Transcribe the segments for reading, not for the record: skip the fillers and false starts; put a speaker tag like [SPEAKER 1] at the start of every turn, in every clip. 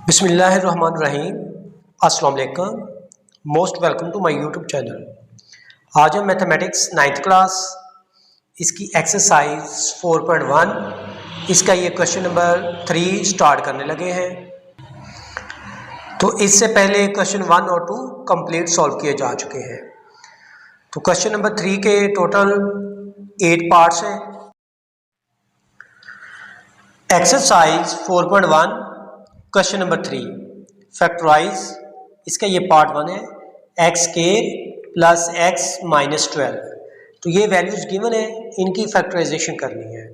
[SPEAKER 1] बिस्मिल्लाहिर्रहमानिर्रहीम। अस्सलाम वालेकुम। Most welcome to my YouTube channel. आज हम मैथमेटिक्स 9th क्लास इसकी एक्सरसाइज 4.1 इसका ये क्वेश्चन नंबर 3 स्टार्ट करने लगे हैं। तो इससे पहले क्वेश्चन 1 और 2 कंप्लीट सॉल्व किए जा चुके हैं। तो क्वेश्चन नंबर 3 के टोटल 8 पार्ट्स हैं। एक्सरसाइज 4.1 क्वेश्चन नंबर 3 फैक्टराइज, इसका ये पार्ट 1 है। X square plus x minus 12, तो ये वैल्यूज गिवन है, इनकी फैक्टराइजेशन करनी है।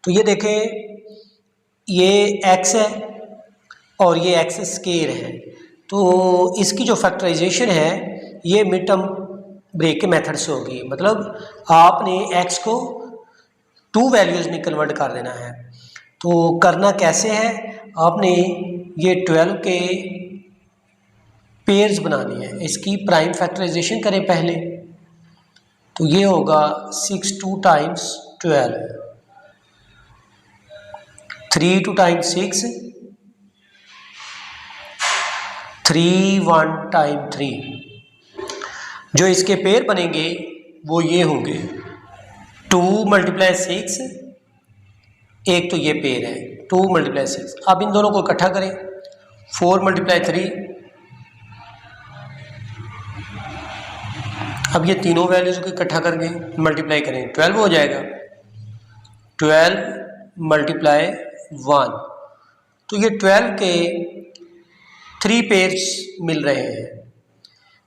[SPEAKER 1] तो ये देखें, ये एक्स है और ये एक्स स्क्वायर है। तो इसकी जो फैक्टराइजेशन है ये मिड टर्म ब्रेक के मेथड से होगी। मतलब आपने एक्स को 2 वैल्यूज़ में कन्वर्ट कर देना है। तो करना कैसे है, आपने ये 12 के पेयर्स बनाने हैं। इसकी प्राइम फैक्टराइजेशन करें पहले, तो ये होगा 6 2 टाइम्स 12, 3 2 टाइम्स 6, 3 1 टाइम 3। जो इसके पेयर बनेंगे वो ये होंगे 2 × 6, एक तो ये पेयर है 2 × 6। अब इन दोनों को इकट्ठा करें, 4 × 3। अब ये तीनों वैल्यूज को इकट्ठा करके मल्टीप्लाई करें, 12 हो जाएगा। 12 × 1, तो ये 12 के 3 पेयर्स मिल रहे हैं।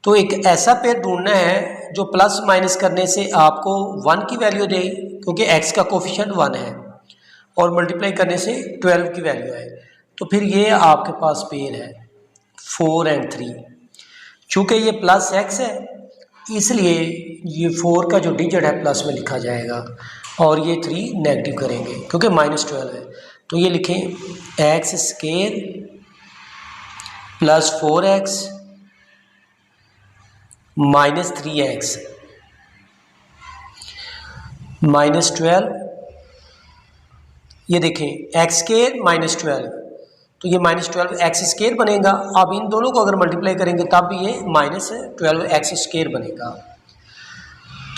[SPEAKER 1] तो एक ऐसा पेयर ढूंढना है जो प्लस माइनस करने से आपको 1 की वैल्यू दे, क्योंकि x का कोफिशिएंट 1 है, और मल्टीप्लाई करने से 12 की वैल्यू है। तो फिर ये आपके पास पेयर है 4 और 3। चूँकि ये प्लस x है इसलिए ये 4 का जो डिजिट है प्लस में लिखा जाएगा, और ये 3 नेगेटिव करेंगे क्योंकि -12 है। तो ये लिखें x square plus 4x minus 3x minus 12। ये देखें एक्स स्क्वायर माइनस 12, तो ये -12 एक्स स्क्वायर बनेगा। अब इन दोनों को अगर मल्टीप्लाई करेंगे तब भी ये -12 एक्स स्क्वायर बनेगा।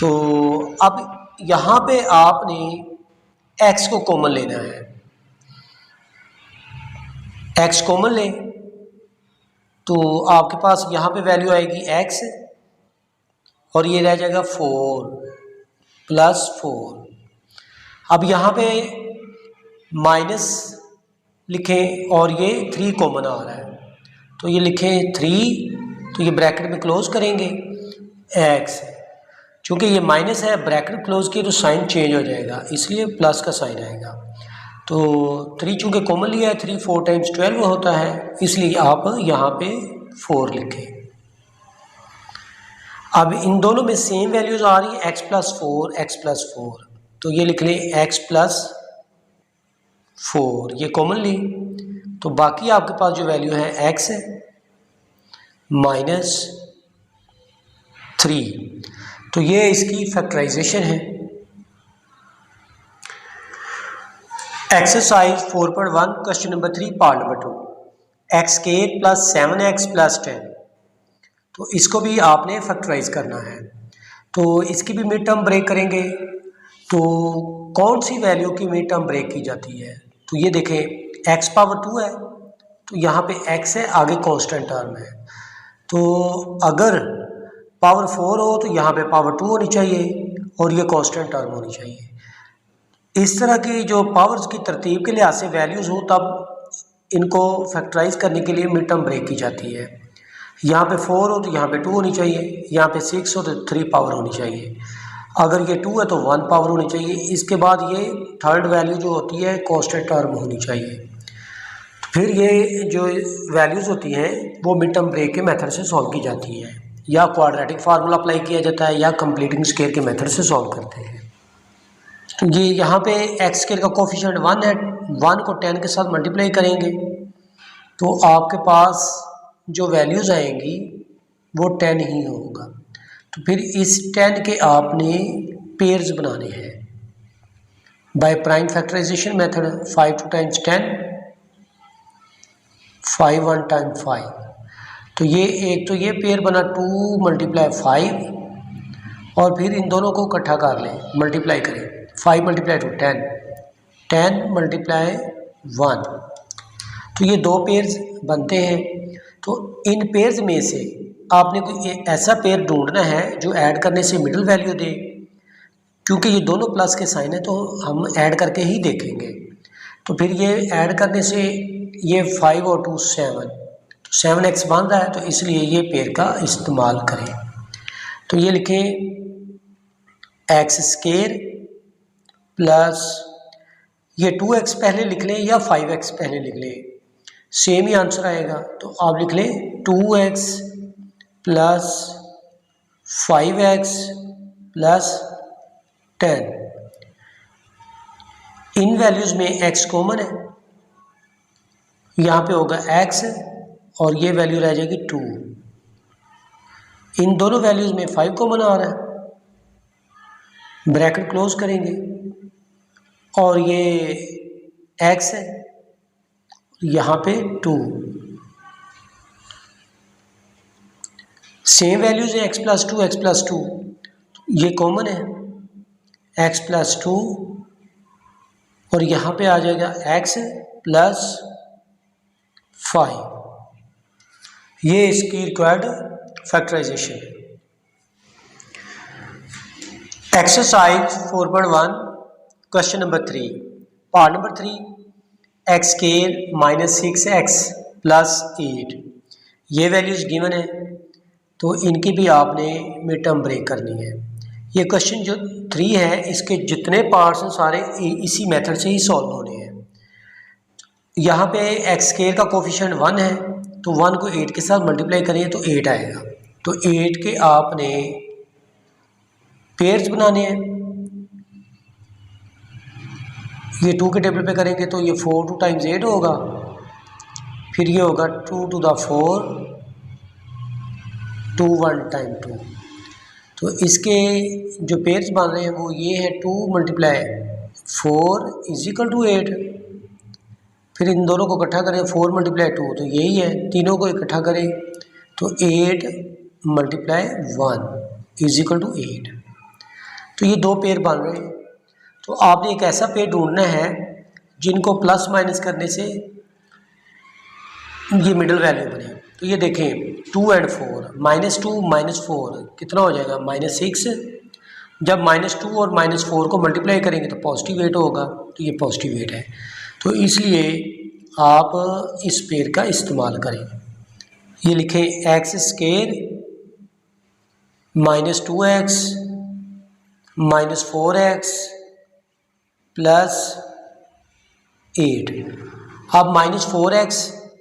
[SPEAKER 1] तो अब यहाँ पे आपने x को कॉमन लेना है। x कॉमन लें तो आपके पास यहाँ पे वैल्यू आएगी x, और ये रह जाएगा 4 + 4। अब यहाँ पे माइनस लिखें और ये 3 कॉमन आ रहा है, तो ये लिखें 3, तो ये ब्रैकेट में क्लोज करेंगे x। चूँकि ये माइनस है, ब्रैकेट क्लोज किए तो साइन चेंज हो जाएगा, इसलिए प्लस का साइन आएगा। तो 3 चूँकि कॉमन लिया है, 3 4 टाइम्स 12 होता है, इसलिए आप यहाँ पे 4 लिखें। अब इन दोनों में सेम वैल्यूज आ रही है, x + 4 x + 4, तो ये लिख लें x + 4, ये कॉमन ली। तो बाकी आपके पास जो वैल्यू है x है -3, तो ये इसकी फैक्टराइजेशन है। Exercise 4.1 question number 3 part number 2, x² + 7x + 10, तो इसको भी आपने फैक्टराइज करना है। तो इसकी भी मिड टर्म ब्रेक करेंगे। तो कौन सी वैल्यू की मिड टर्म ब्रेक की जाती है, तो ये देखें x पावर 2 है, तो यहाँ पे x है, आगे कांस्टेंट टर्म है। तो अगर पावर 4 हो तो यहाँ पे पावर 2 होनी चाहिए और ये कांस्टेंट टर्म होनी चाहिए। इस तरह की जो पावर्स की तरतीब के लिहाज से वैल्यूज़ हो तब इनको फैक्टराइज करने के लिए मिड टर्म ब्रेक की जाती है। यहाँ पे 4 हो तो यहाँ पे 2 होनी चाहिए, यहाँ पे 6 हो तो 3 पावर होनी चाहिए, अगर ये 2 है तो 1 पावर होनी चाहिए। इसके बाद ये थर्ड वैल्यू जो होती है कांस्टेंट टर्म होनी चाहिए। तो फिर ये जो वैल्यूज़ होती हैं वो मिड टर्म ब्रेक के मेथड से सॉल्व की जाती हैं, या क्वाड्रेटिक फार्मूला अप्लाई किया जाता है, या कंप्लीटिंग स्क्वायर के मेथड से सॉल्व करते हैं। तो ये यहाँ पे एक्स स्क्वायर का कोफिशिएंट 1 है, 1 को 10 के साथ मल्टीप्लाई करेंगे तो आपके पास जो वैल्यूज़ आएंगी वो 10 ही होगा। तो फिर इस 10 के आपने पेयर्स बनाने हैं by prime factorization method. 5 2 times 10, 5 1 time 5, तो ये एक तो ये पेयर बना 2 × 5 और फिर इन दोनों को इकट्ठा कर लें, मल्टीप्लाई करें 5 × 2 10, 10 × 1, तो ये दो पेयर्स बनते हैं। तो इन पेयर्स में से आपने कोई ऐसा पेयर ढूंढना है जो ऐड करने से मिडिल वैल्यू दे, क्योंकि ये दोनों प्लस के साइन है तो हम ऐड करके ही देखेंगे। तो फिर ये ऐड करने से ये 5 और 2 7, तो 7x बन रहा है, तो इसलिए ये पेयर का इस्तेमाल करें। तो ये लिखें x² प्लस ये 2x पहले लिख लें या 5x पहले लिख लें, सेम ही आंसर आएगा। तो आप लिख लें 2x प्लस 5x प्लस 10। इन वैल्यूज़ में x कॉमन है, यहाँ पे होगा x और ये वैल्यू रह जाएगी 2। इन दोनों वैल्यूज़ में 5 कॉमन आ रहा है, ब्रैकेट क्लोज करेंगे और ये x है, यहाँ पे 2। सेम वैल्यूज है x + 2 x + 2, ये कॉमन है x + 2 और यहाँ पे आ जाएगा x + 5। ये इसकी रिक्वायर्ड फैक्टराइजेशन है। Exercise 4.1 question number 3 part number 3 x² - 6x + 8, ये वैल्यूज़ गिवन है, तो इनकी भी आपने मिड टर्म ब्रेक करनी है। ये क्वेश्चन जो 3 है इसके जितने पार्ट्स हैं सारे इसी मेथड से ही सॉल्व होने हैं। यहाँ पे x² का कोफिशिएंट 1 है, तो 1 को 8 के साथ मल्टीप्लाई करें तो 8 आएगा। तो 8 के आपने पेयर्स बनाने हैं, ये 2 के टेबल पे करेंगे तो ये 4 2 टाइम्स 8 होगा, फिर ये होगा 2 to the 4 2 1 टाइम 2। तो इसके जो पेयर्स बन रहे हैं वो ये है 2 × 4 = 8। फिर इन दोनों को इकट्ठा करें 4 × 2, तो यही है, तीनों को इकट्ठा करें तो 8 × 1 = 8। तो ये दो पेयर बन रहे हैं। तो आपने एक ऐसा पेयर ढूंढना है जिनको प्लस माइनस करने से ये मिडिल वैल्यू बने। तो ये देखें 2 और 4, -2 - 4 कितना हो जाएगा -6। जब -2 और -4 को मल्टीप्लाई करेंगे तो पॉजिटिव 8 होगा, तो ये पॉजिटिव 8 है। तो इसलिए आप इस पेयर का इस्तेमाल करें। ये लिखें x² - 2x - 4x + 8। अब -4x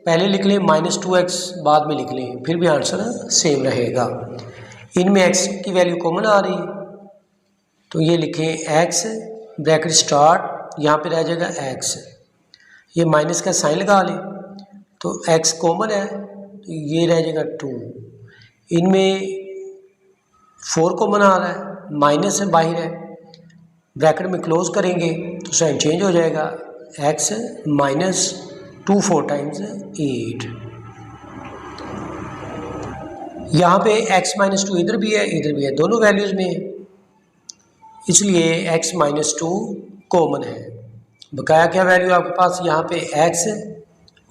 [SPEAKER 1] पहले लिख लें, -2x बाद में लिख लें, फिर भी आंसर सेम रहेगा। इनमें x की वैल्यू कॉमन आ रही है, तो ये लिखें x ब्रैकेट स्टार्ट, यहाँ पे रह जाएगा x, ये माइनस का साइन लगा लें तो x कॉमन है, तो ये रह जाएगा 2। इनमें 4 कॉमन आ रहा है, माइनस है बाहर है, ब्रैकेट में क्लोज करेंगे तो साइन चेंज हो जाएगा, x - 2 4 टाइम्स 8। यहाँ पे x - 2 इधर भी है, दोनों वैल्यूज़ में है, इसलिए x - 2 कॉमन है। बकाया क्या वैल्यू आपके पास, यहाँ पे x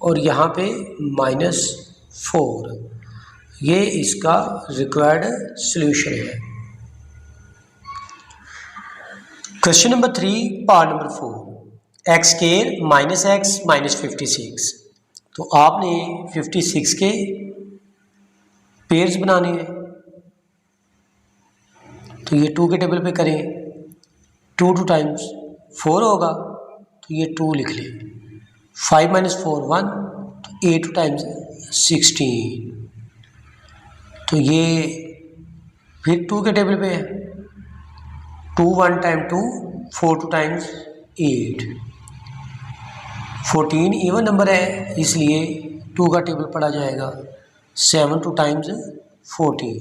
[SPEAKER 1] और यहाँ पे -4। ये इसका रिक्वायर्ड सॉल्यूशन है। Question number 3 part number 4 x² - x - 56। तो आपने 56 के पेयर्स बनाने हैं, तो ये 2 के टेबल पे करें, 2 2 टाइम्स 4 होगा, तो ये 2 लिख लें। 5 - 4 1, तो 8 टाइम्स 16, तो ये फिर 2 के टेबल पे है, 2 1 टाइम 2 4 2 टाइम्स 8, 14 इवन नंबर है इसलिए 2 का टेबल पढ़ा जाएगा, 7 2 टाइम्स 14,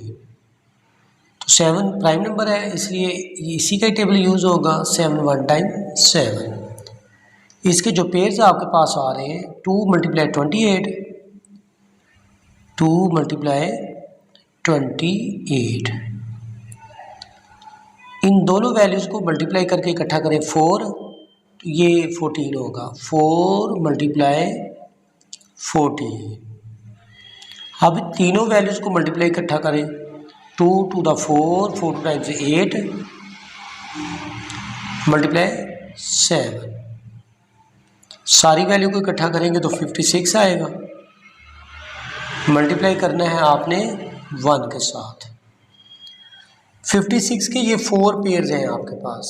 [SPEAKER 1] तो 7 प्राइम नंबर है इसलिए इसी का टेबल यूज़ होगा, 7 1 टाइम 7। इसके जो पेयर्स आपके पास आ रहे हैं 2 × 28 2 मल्टीप्लाई 28। इन दोनों वैल्यूज़ को मल्टीप्लाई करके इकट्ठा करें 4, तो ये 14 होगा। 4 मल्टीप्लाई 14। अब तीनों वैल्यूज़ को मल्टीप्लाई इकट्ठा करें 2 to the 4, 4 two times 8 multiply 7। सारी वैल्यू को इकट्ठा करेंगे तो 56 आएगा। मल्टीप्लाई करना है आपने 1 के साथ। 56 के ये 4 पेयर्स हैं आपके पास,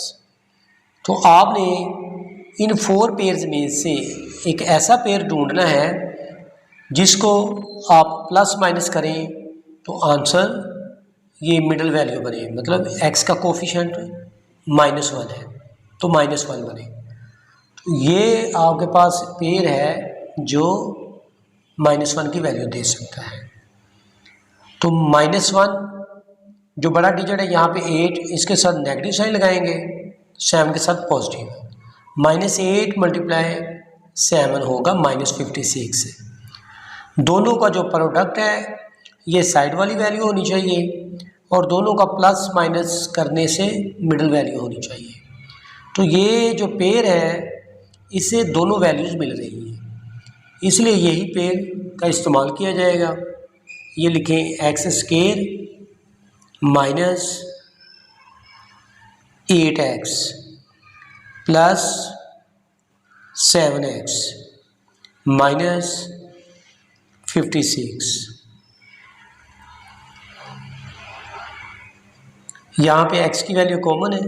[SPEAKER 1] तो आपने इन 4 पेयर्स में से एक ऐसा पेयर ढूंढना है जिसको आप प्लस माइनस करें तो आंसर ये मिडिल वैल्यू बने, मतलब x का कोफिशिएंट -1 है तो -1 बने। तो ये आपके पास पेयर है जो -1 की वैल्यू दे सकता है। तो -1 जो बड़ा डिजिट है यहाँ पे 8, इसके साथ नेगेटिव साइन लगाएंगे, 7 के साथ पॉजिटिव। -8 मल्टीप्लाई 7 होगा -56। दोनों का जो प्रोडक्ट है ये साइड वाली वैल्यू होनी चाहिए और दोनों का प्लस माइनस करने से मिडिल वैल्यू होनी चाहिए। तो ये जो पेयर है इससे दोनों वैल्यूज़ मिल रही हैं, इसलिए यही पेयर का इस्तेमाल किया जाएगा। ये लिखें x² minus 8x plus 7x minus 56। यहाँ पे x की वैल्यू कॉमन है,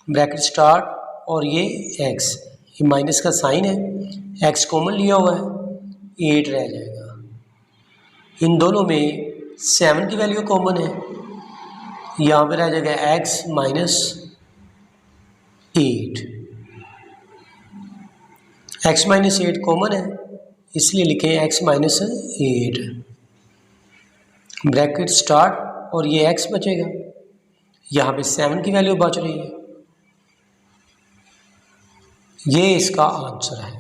[SPEAKER 1] ब्रैकेट स्टार्ट, और ये x, ये माइनस का साइन है, x कॉमन लिया हुआ है, 8 रह जाएगा। इन दोनों में 7 की वैल्यू कॉमन है, यहाँ पे रह जाएगा x minus 8। x minus 8 common है, इसलिए लिखें x माइनस 8, ब्रैकेट स्टार्ट, और ये x बचेगा। यहाँ पे 7 की वैल्यू बच रही है। ये इसका आंसर है।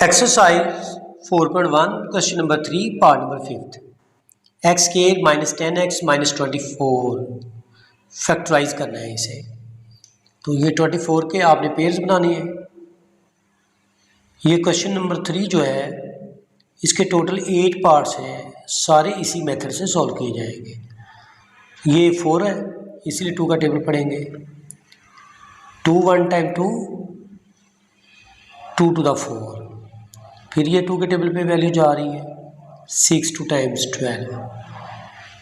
[SPEAKER 1] Exercise 4.1 question number 3 part number 5। x² minus 10x minus 24 factorize करना है इसे। तो ये 24 के आपने पेयर्स बनानी है। ये क्वेश्चन नंबर 3 जो है इसके टोटल 8 पार्ट्स हैं, सारे इसी मेथड से सॉल्व किए जाएंगे। ये 4 है इसलिए 2 का टेबल पढ़ेंगे। 2 1 टाइम 2 2 टू द 4, फिर ये 2 के टेबल पे वैल्यू जा रही है 6 2 टाइम्स 12,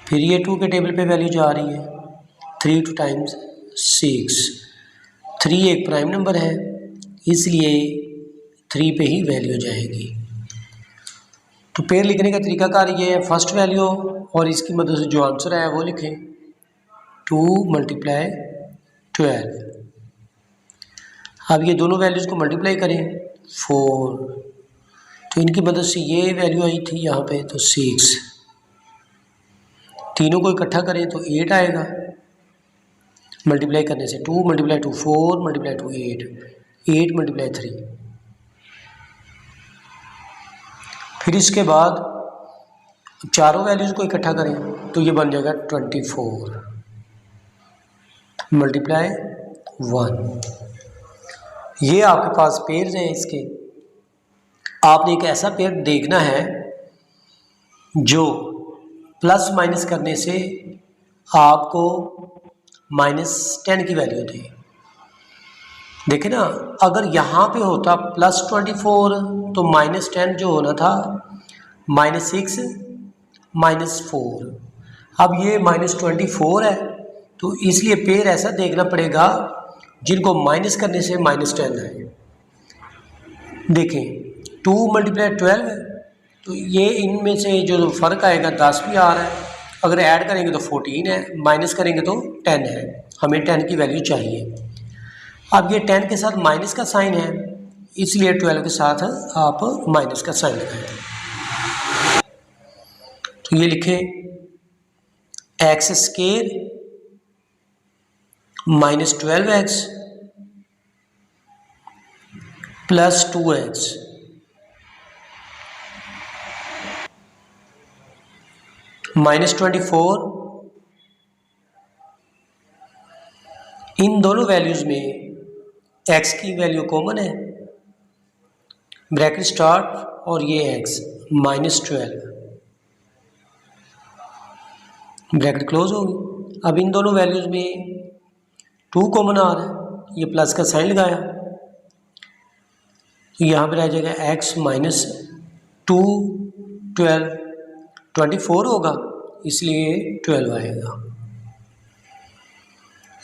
[SPEAKER 1] फिर ये 2 के टेबल पे वैल्यू जा रही है 3 2 टाइम्स 6। 3 एक प्राइम नंबर है इसलिए 3 पे ही वैल्यू जाएगी। तो पेयर लिखने का तरीकाकार ये है, फर्स्ट वैल्यू और इसकी मदद से जो आंसर है वो लिखें 2 मल्टीप्लाई 12। अब ये दोनों वैल्यूज़ को मल्टीप्लाई करें 4, तो इनकी मदद से ये वैल्यू आई थी यहाँ पे तो 6। तीनों को इकट्ठा करें तो 8 आएगा, मल्टीप्लाई करने से 2 मल्टीप्लाई 2 4 मल्टीप्लाई 2 8, 8 मल्टीप्लाई 3। फिर इसके बाद चारों वैल्यूज़ को इकट्ठा करें तो ये बन जाएगा 24 मल्टीप्लाई 1। ये आपके पास पेयर्स हैं इसके। आपने एक ऐसा पेयर देखना है जो प्लस माइनस करने से आपको -10 की वैल्यू दे। देखिए ना, अगर यहाँ पे होता +24 तो -10 जो होना था -6 -4। अब ये -24 है तो इसलिए पेयर ऐसा देखना पड़ेगा जिनको माइनस करने से -10 है। देखें 2 मल्टीप्लाई 12 है तो ये इनमें से जो फ़र्क आएगा 10 भी आ रहा है, अगर ऐड करेंगे तो 14 है, माइनस करेंगे तो 10 है। हमें 10 की वैल्यू चाहिए। अब ये 10 के साथ माइनस का साइन है इसलिए 12 के साथ आप माइनस का साइन लगाएं। तो ये लिखें x² minus 12x plus 2x -24, इन दोनों वैल्यूज में x की वैल्यू कॉमन है, ब्रैकेट स्टार्ट और ये x -12 ब्रैकेट क्लोज होगी। अब इन दोनों वैल्यूज में 2 कॉमन आ रहा है, ये प्लस का साइन लगाया तो यहाँ पर आ जाएगा x -2 12 24 होगा, इसलिए 12 आएगा।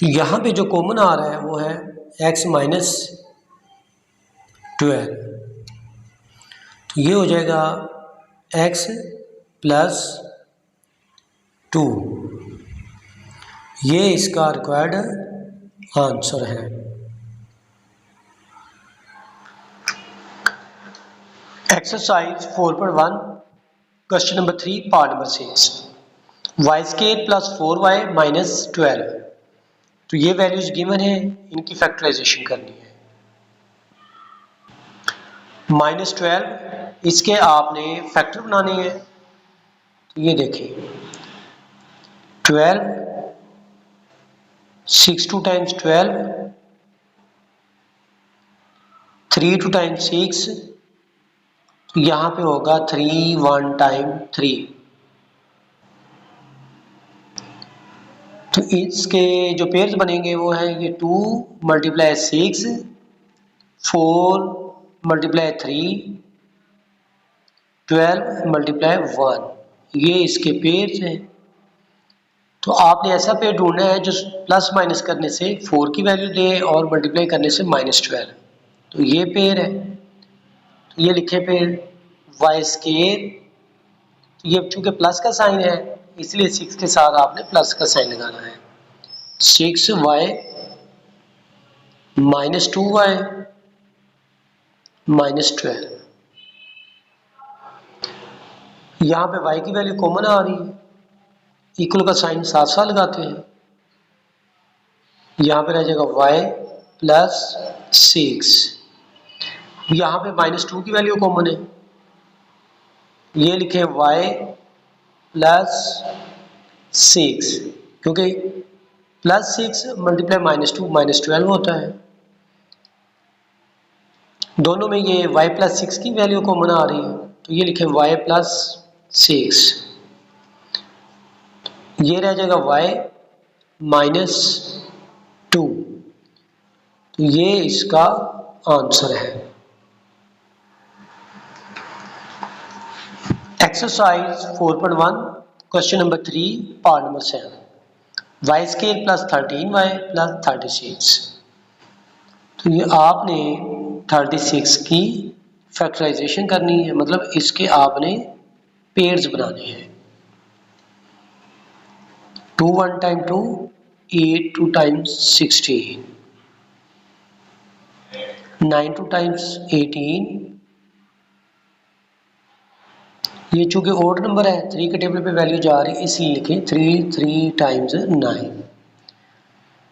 [SPEAKER 1] यहाँ पे जो कॉमन आ रहा है वो है x -12, तो ये हो जाएगा x + 2, ये इसका रिक्वायर्ड आंसर है। Exercise 4.1 question number 3 part number 6, y² + 4y - 12, तो ये वैल्यूज गिवन है, इनकी फैक्टराइजेशन करनी है। -12 इसके आपने फैक्टर बनाने हैं, तो ये देखिए 12 6 2 टाइम्स 12, 3 2 टाइम्स 6, तो यहाँ पे होगा 3 1 टाइम 3, तो इसके जो पेयर्स बनेंगे वो है ये 2 × 6, 4 × 3, 12 × 1, ये इसके पेयर्स हैं। तो आपने ऐसा पेयर ढूंढना है जो प्लस माइनस करने से 4 की वैल्यू दे और मल्टीप्लाई करने से -12, तो ये पेयर है। तो ये लिखे पेयर y², ये चूंकि प्लस का साइन है इसलिए 6 के साथ आपने प्लस का साइन लगाना है। 6y -2y -12, यहाँ पे y की वैल्यू कॉमन आ रही है, इक्वल का साइन साथ साथ लगाते हैं, यहाँ पे रह जाएगा y + 6, यहाँ पे -2 की वैल्यू कॉमन है, ये लिखे y + 6, क्योंकि +6 × -2 -12 होता है, दोनों में ये y + 6 की वैल्यू कॉमन आ रही है, तो ये लिखे y + 6, ये रह जाएगा y -2, तो ये इसका आंसर है। Exercise 4.1 question number 3 part number 7, y² + 13y + 36, तो ये आपने 36 की फैक्टराइजेशन करनी है, मतलब इसके आपने पेयर्स बनाने हैं। 2 1 टाइम 2, 8 2 टाइम्स 16, 9 2 टाइम्स 18, ये चूंकि ओड नंबर है 3 के टेबल पे वैल्यू जा रही है इसलिए लिखें 3 3 टाइम्स 9,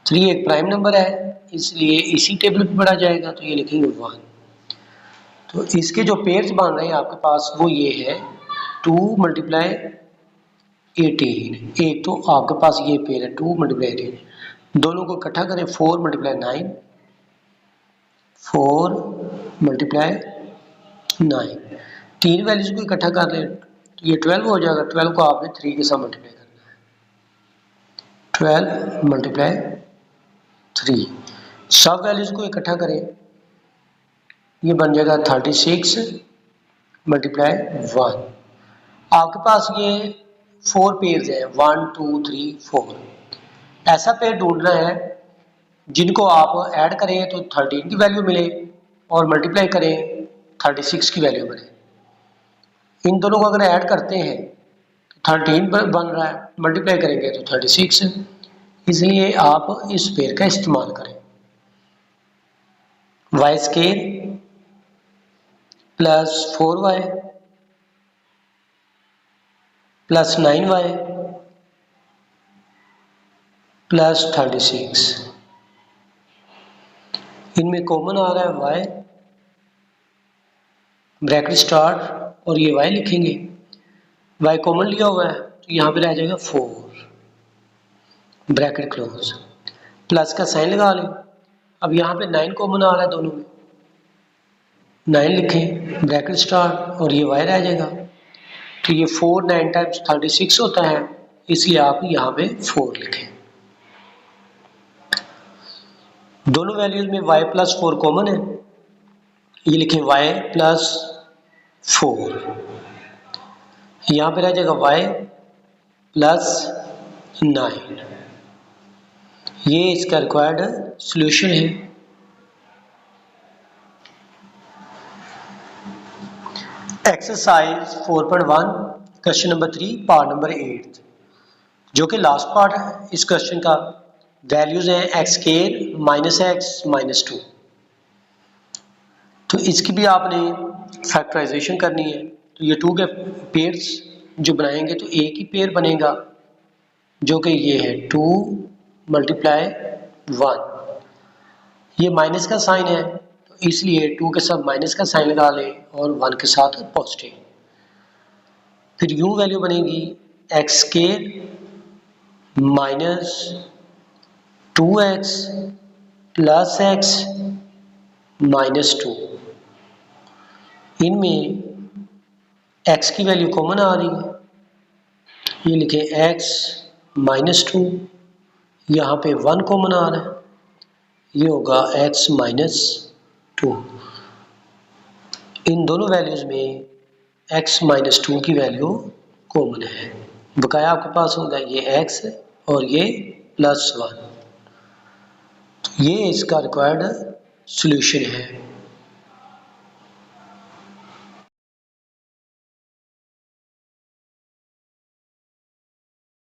[SPEAKER 1] 3 एक प्राइम नंबर है इसलिए इसी टेबल पे पढ़ा जाएगा, तो ये लिखेंगे 1। तो इसके जो पेयर्स बन रहे हैं आपके पास वो ये है 2 × 18, एक तो आपके पास ये पेयर है 2 × 18, दोनों को इकट्ठा करें 4 × 9, 4 × 9, तीन वैल्यूज को इकट्ठा कर लें तो ये 12 हो जाएगा, 12 को आपने 3 के साथ मल्टीप्लाई करना है, 12 × 3, सब वैल्यूज को इकट्ठा करें, ये बन जाएगा 36 × 1, आपके पास ये 4 पेयर्स हैं 1 2 3 4, ऐसा पेयर ढूंढना है जिनको आप ऐड करें तो 13 की वैल्यू मिले और मल्टीप्लाई करें 36 की वैल्यू बने। इन दोनों को अगर ऐड करते हैं तो 13 बन रहा है, मल्टीप्लाई करेंगे तो 36, इसलिए आप इस पेयर का इस्तेमाल करें। y² + 4y + 9y + 36, इनमें कॉमन आ रहा है y, ब्रैकेट स्टार्ट और ये y लिखेंगे, y कॉमन लिया हुआ है तो यहाँ पे रह जाएगा 4 ब्रैकेट क्लोज, प्लस का साइन लगा लें। अब यहाँ पे 9 कॉमन आ रहा है दोनों में, 9 लिखें ब्रैकेट स्टार्ट और ये y रह जाएगा। तो ये 4 9 टाइम्स 36 होता है, इसलिए आप यहाँ पे 4 लिखें। दोनों वैल्यूज में y प्लस 4 कॉमन है, ये लिखें y प्लस 4, यहाँ पे रह जाएगा y प्लस 9। ये इसका रिक्वायर्ड सॉल्यूशन है। Exercise 4.1 question number 3 part number 8, जो कि लास्ट पार्ट है इस क्वेश्चन का। वैल्यूज हैं x square minus x minus 2। तो इसकी भी आपने फैक्टराइजेशन करनी है। तो ये 2 के पेयर्स जो बनाएंगे तो एक ही पेयर बनेगा, जो कि ये है 2 मल्टीप्लाई 1। ये माइनस का साइन है, तो इसलिए 2 के साथ माइनस का साइन लगा लें और 1 के साथ पॉजिटिव। फिर यूं वैल्यू बनेगी x square minus 2x plus x minus 2। इनमें x की वैल्यू कॉमन आ रही है, ये लिखें x माइनस 2, यहाँ पे 1 कॉमन आ रहा है, ये होगा x माइनस 2। इन दोनों वैल्यूज में x माइनस 2 की वैल्यू कॉमन है। बकाया आपके पास होगा ये x और ये प्लस 1। तो ये इसका रिक्वायर्ड सॉल्यूशन है।